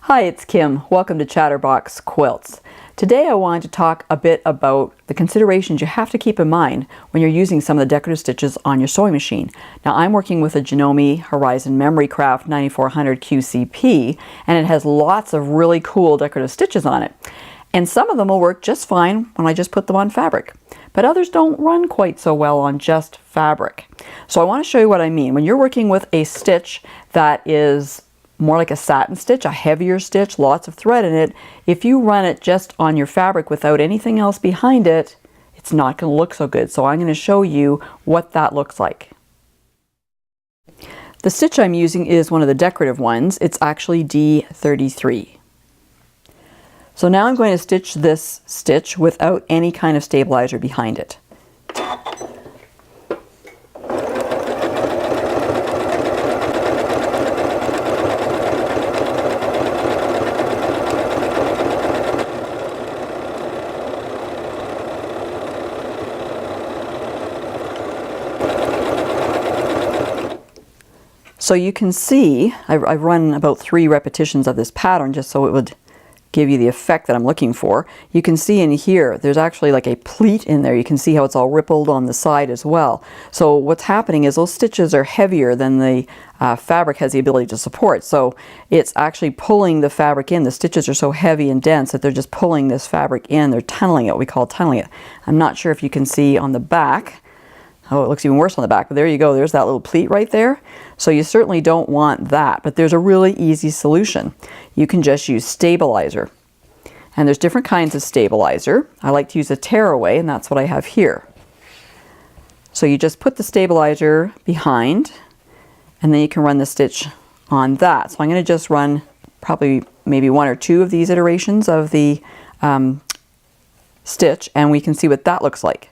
Hi, it's Kim. Welcome to Chatterbox Quilts. Today I wanted to talk a bit about the considerations you have to keep in mind when you're using some of the decorative stitches on your sewing machine. Now I'm working with a Janome Horizon Memory Craft 9400 QCP, and it has lots of really cool decorative stitches on it. And some of them will work just fine when I just put them on fabric, but others don't run quite so well on just fabric. So I want to show you what I mean. When you're working with a stitch that is more like a satin stitch, a heavier stitch, lots of thread in it, if you run it just on your fabric without anything else behind it, it's not going to look so good. So I'm going to show you what that looks like. The stitch I'm using is one of the decorative ones. It's actually D33. So now I'm going to stitch this stitch without any kind of stabilizer behind it. So you can see, I've run about 3 repetitions of this pattern just so it would give you the effect that I'm looking for. You can see in here, there's actually like a pleat in there. You can see how it's all rippled on the side as well. So what's happening is those stitches are heavier than the fabric has the ability to support. So it's actually pulling the fabric in. The stitches are so heavy and dense that they're just pulling this fabric in. They're tunneling it. We call tunneling it. I'm not sure if you can see on the back. Oh, it looks even worse on the back, but there you go. There's that little pleat right there. So you certainly don't want that, but there's a really easy solution. You can just use stabilizer. And there's different kinds of stabilizer. I like to use a tearaway, and that's what I have here. So you just put the stabilizer behind, and then you can run the stitch on that. So I'm going to just run probably maybe 1 or 2 of these iterations of the stitch, and we can see what that looks like.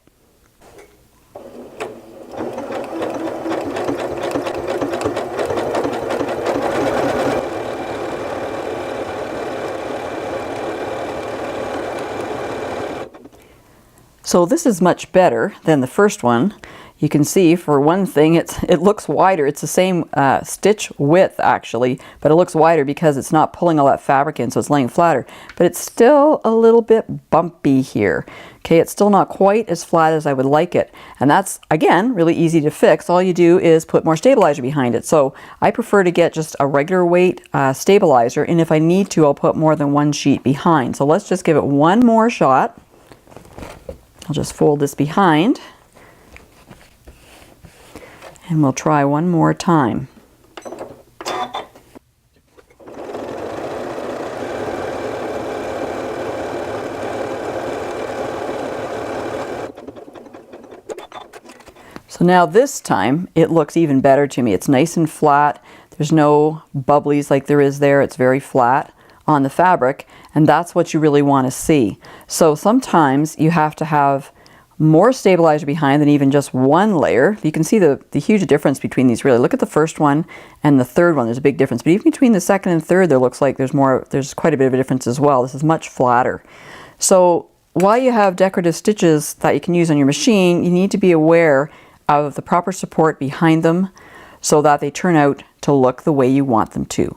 So this is much better than the first one. You can see, for one thing, it looks wider. It's the same stitch width actually, but it looks wider because it's not pulling all that fabric in, so it's laying flatter. But it's still a little bit bumpy here. Okay, it's still not quite as flat as I would like it. And that's, again, really easy to fix. All you do is put more stabilizer behind it. So I prefer to get just a regular weight stabilizer, and if I need to, I'll put more than 1 sheet behind. So let's just give it one more shot. I'll just fold this behind, and we'll try one more time. So now this time it looks even better to me. It's nice and flat. There's no bubblies like there is there. It's very flat on the fabric, and that's what you really want to see. So sometimes you have to have more stabilizer behind than even just 1 layer. You can see the huge difference between these really. Look at the first one and the third one. There's a big difference, but even between the second and third there looks like there's quite a bit of a difference as well. This is much flatter. So while you have decorative stitches that you can use on your machine, you need to be aware of the proper support behind them so that they turn out to look the way you want them to.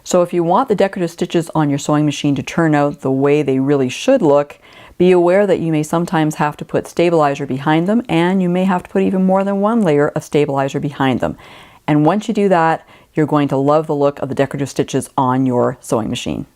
So if you want the decorative stitches on your sewing machine to turn out the way they really should look, be aware that you may sometimes have to put stabilizer behind them, and you may have to put even more than 1 layer of stabilizer behind them. And once you do that, you're going to love the look of the decorative stitches on your sewing machine.